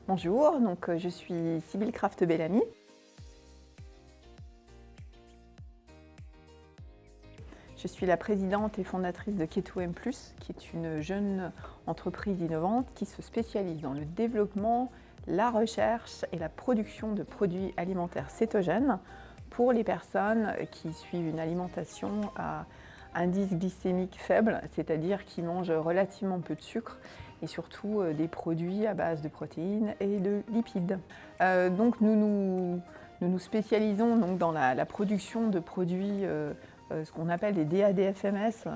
Bonjour, je suis Sybille Craft-Bellamy. Je suis la présidente et fondatrice de Keto-M+, qui est une jeune entreprise innovante qui se spécialise dans le développement, la recherche et la production de produits alimentaires cétogènes pour les personnes qui suivent une alimentation à indice glycémique faible, c'est-à-dire qui mangent relativement peu de sucre et surtout des produits à base de protéines et de lipides. Nous nous spécialisons donc dans la production de produits ce qu'on appelle des DADFMS,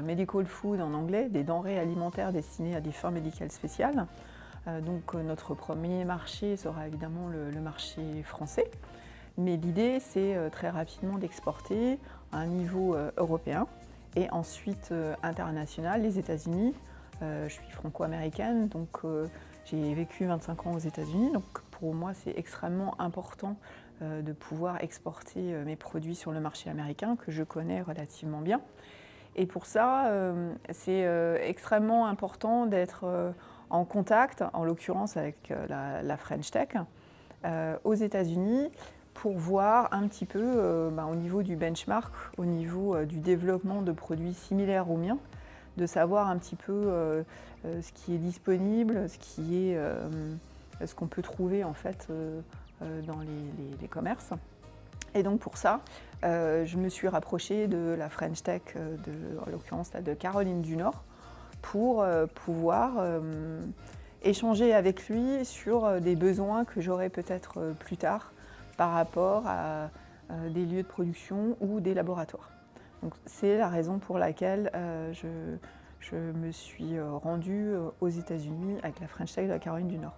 Medical Food en anglais, des denrées alimentaires destinées à des fins médicales spéciales. Notre premier marché sera évidemment le marché français. Mais l'idée, c'est très rapidement d'exporter à un niveau européen et ensuite international, les États-Unis. Je suis franco-américaine, j'ai vécu 25 ans aux États-Unis. Donc pour moi, c'est extrêmement important de pouvoir exporter mes produits sur le marché américain, que je connais relativement bien. Et pour ça, c'est extrêmement important d'être en contact, en l'occurrence avec la French Tech, aux États-Unis, pour voir un petit peu au niveau du benchmark, au niveau du développement de produits similaires aux miens, de savoir un petit peu ce qui est disponible, ce qu'on peut trouver en fait dans les commerces. Et donc pour ça, je me suis rapprochée de la French Tech, en l'occurrence de Caroline du Nord, pour pouvoir échanger avec lui sur des besoins que j'aurais peut-être plus tard par rapport à des lieux de production ou des laboratoires. Donc, c'est la raison pour laquelle je me suis rendue aux États-Unis avec la French Tech de la Caroline du Nord.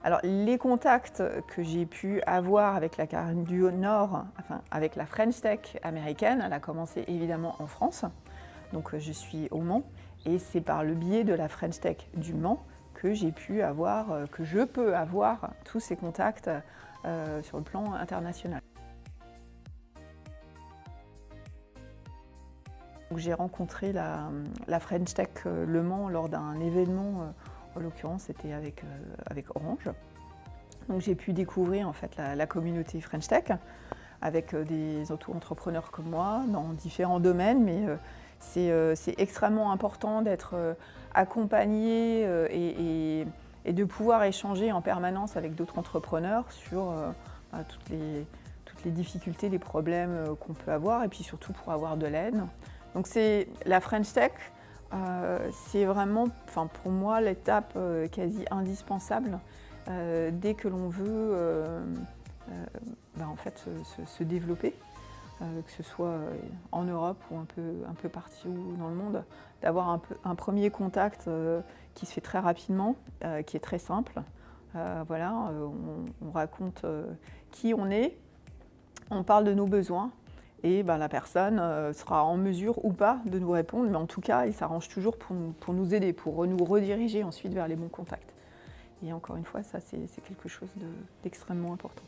Alors, les contacts que j'ai pu avoir avec la Caroline du Nord, enfin avec la French Tech américaine, elle a commencé évidemment en France. Donc, je suis au Mans et c'est par le biais de la French Tech du Mans que j'ai pu avoir, que je peux avoir tous ces contacts sur le plan international. J'ai rencontré la French Tech Le Mans lors d'un événement, en l'occurrence c'était avec Orange. Donc j'ai pu découvrir en fait la communauté French Tech avec des auto-entrepreneurs comme moi dans différents domaines, mais c'est extrêmement important d'être accompagné et de pouvoir échanger en permanence avec d'autres entrepreneurs sur toutes les difficultés, les problèmes qu'on peut avoir et puis surtout pour avoir de l'aide. Donc c'est la French Tech, c'est vraiment pour moi l'étape quasi indispensable dès que l'on veut en fait, se développer. Que ce soit en Europe ou un peu partout dans le monde, d'avoir un premier contact qui se fait très rapidement, qui est très simple. On raconte qui on est, on parle de nos besoins et la personne sera en mesure ou pas de nous répondre, mais en tout cas, il s'arrange toujours pour nous aider, pour nous rediriger ensuite vers les bons contacts. Et encore une fois, ça c'est quelque chose d'extrêmement important.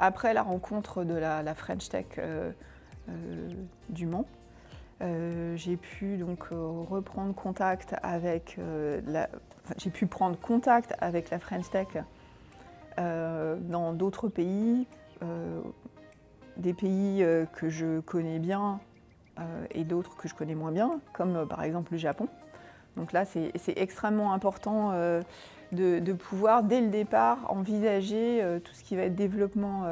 Après la rencontre de la French Tech du Mans, j'ai pu donc reprendre contact avec j'ai pu prendre contact avec la French Tech dans d'autres pays, des pays que je connais bien et d'autres que je connais moins bien, comme par exemple le Japon. Donc là, c'est extrêmement important de pouvoir, dès le départ, envisager tout ce qui va être développement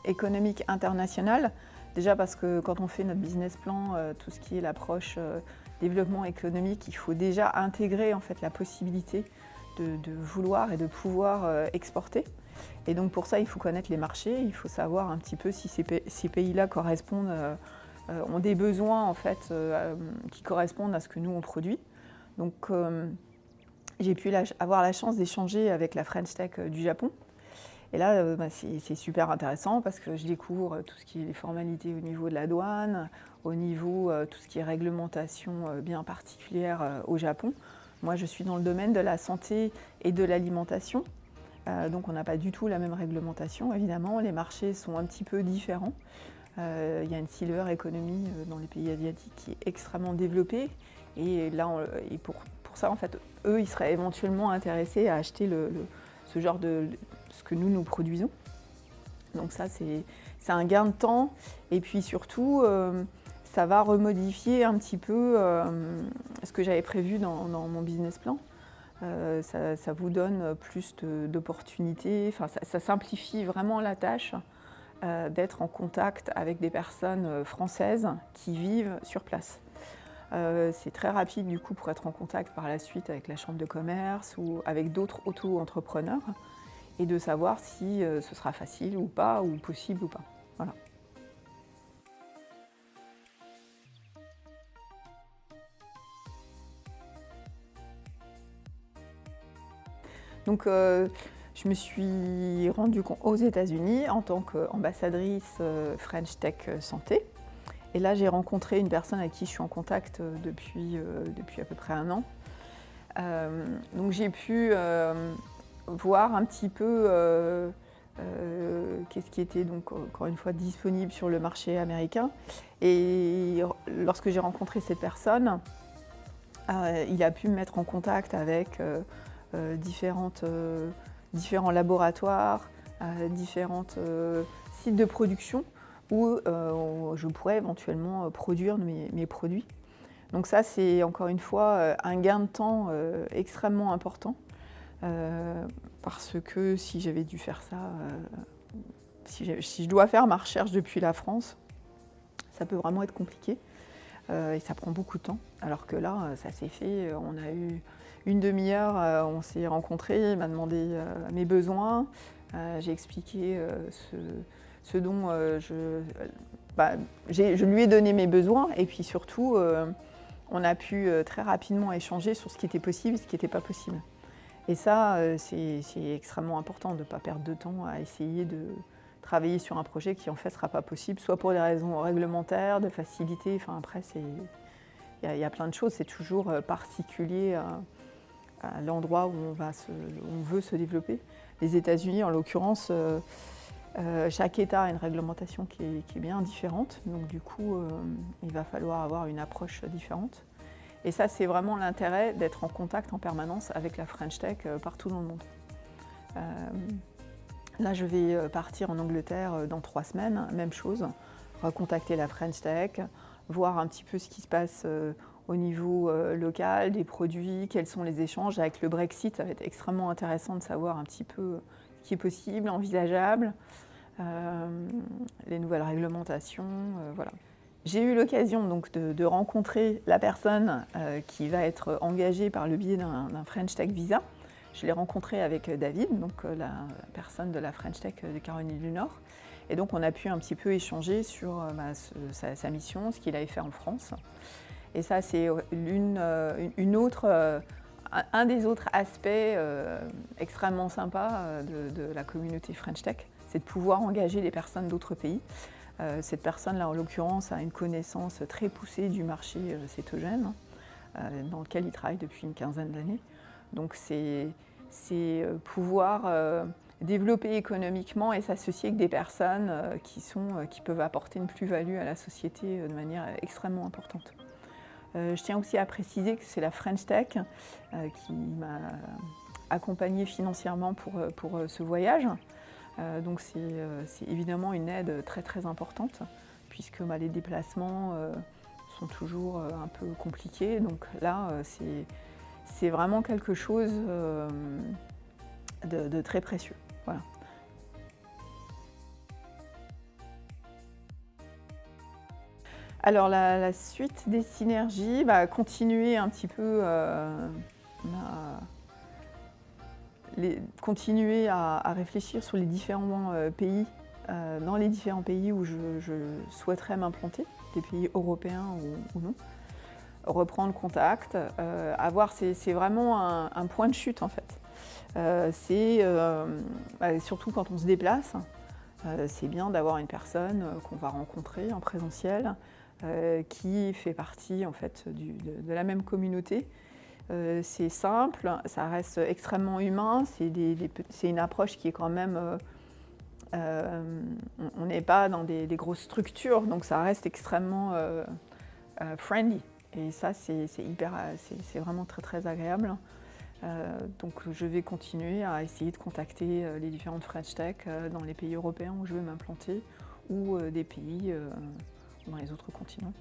économique international. Déjà parce que quand on fait notre business plan, tout ce qui est l'approche développement économique, il faut déjà intégrer en fait la possibilité de vouloir et de pouvoir exporter. Et donc pour ça, il faut connaître les marchés, il faut savoir un petit peu si ces pays-là correspondent, ont des besoins en fait qui correspondent à ce que nous on produit. Donc j'ai pu avoir la chance d'échanger avec la French Tech du Japon. Et là, c'est super intéressant parce que je découvre tout ce qui est les formalités au niveau de la douane, au niveau tout ce qui est réglementation bien particulière au Japon. Moi, je suis dans le domaine de la santé et de l'alimentation. Donc on n'a pas du tout la même réglementation, évidemment. Les marchés sont un petit peu différents. Il y a une silver economy dans les pays asiatiques qui est extrêmement développée. Et là, pour ça, en fait, eux, ils seraient éventuellement intéressés à acheter ce genre ce que nous produisons. Donc ça, c'est un gain de temps. Et puis surtout, ça va remodifier un petit peu ce que j'avais prévu dans mon business plan. Ça vous donne plus d'opportunités. Enfin, ça simplifie vraiment la tâche d'être en contact avec des personnes françaises qui vivent sur place. C'est très rapide du coup pour être en contact par la suite avec la chambre de commerce ou avec d'autres auto-entrepreneurs et de savoir si ce sera facile ou pas, ou possible ou pas. Voilà. Donc, je me suis rendue compte aux États-Unis en tant qu'ambassadrice French Tech Santé. Et là, j'ai rencontré une personne avec qui je suis en contact depuis à peu près 1 an. Donc, j'ai pu voir un petit peu qu'est-ce qui était donc encore une fois disponible sur le marché américain. Et lorsque j'ai rencontré cette personne, il a pu me mettre en contact avec différents laboratoires, différents sites de production où je pourrais éventuellement produire mes produits. Donc ça, c'est encore une fois un gain de temps extrêmement important parce que si j'avais dû faire ça, si je dois faire ma recherche depuis la France, ça peut vraiment être compliqué et ça prend beaucoup de temps. Alors que là, ça s'est fait, on a eu une demi-heure, on s'est rencontrés, il m'a demandé mes besoins, j'ai expliqué ce dont je lui ai donné mes besoins et puis surtout, on a pu très rapidement échanger sur ce qui était possible et ce qui n'était pas possible. Et ça, c'est extrêmement important de ne pas perdre de temps à essayer de travailler sur un projet qui en fait ne sera pas possible, soit pour des raisons réglementaires, de facilité, enfin après il y a plein de choses, c'est toujours particulier à l'endroit où on veut se développer. Les États-Unis, en l'occurrence, chaque État a une réglementation qui est bien différente, donc du coup, il va falloir avoir une approche différente. Et ça, c'est vraiment l'intérêt d'être en contact en permanence avec la French Tech partout dans le monde. Là, je vais partir en Angleterre dans 3 semaines, même chose, recontacter la French Tech, voir un petit peu ce qui se passe au niveau local, des produits, quels sont les échanges. Avec le Brexit, ça va être extrêmement intéressant de savoir un petit peu ce qui est possible, envisageable, les nouvelles réglementations, voilà. J'ai eu l'occasion donc de rencontrer la personne qui va être engagée par le biais d'un French Tech Visa. Je l'ai rencontré avec David, donc la personne de la French Tech de Caroline du Nord. Et donc on a pu un petit peu échanger sur sa mission, ce qu'il avait fait en France. Et ça, c'est un des autres aspects extrêmement sympas de la communauté French Tech, c'est de pouvoir engager des personnes d'autres pays. Cette personne-là, en l'occurrence, a une connaissance très poussée du marché cétogène, dans lequel il travaille depuis une quinzaine d'années. Donc c'est pouvoir développer économiquement et s'associer avec des personnes qui peuvent apporter une plus-value à la société de manière extrêmement importante. Je tiens aussi à préciser que c'est la French Tech qui m'a accompagnée financièrement pour ce voyage. Donc c'est évidemment une aide très très importante puisque les déplacements sont toujours un peu compliqués. Donc là, c'est vraiment quelque chose de très précieux. Voilà. Alors la suite des synergies, continuer un petit peu continuer à réfléchir sur les différents pays, dans les différents pays où je souhaiterais m'implanter, des pays européens ou non. Reprendre contact, c'est vraiment un point de chute en fait. Surtout quand on se déplace, c'est bien d'avoir une personne qu'on va rencontrer en présentiel, qui fait partie en fait de la même communauté. C'est simple, ça reste extrêmement humain, c'est une approche qui est quand même On n'est pas dans des grosses structures, donc ça reste extrêmement friendly. Et ça, c'est vraiment très très agréable. Donc je vais continuer à essayer de contacter les différentes French Tech dans les pays européens où je veux m'implanter ou des pays dans les autres continents.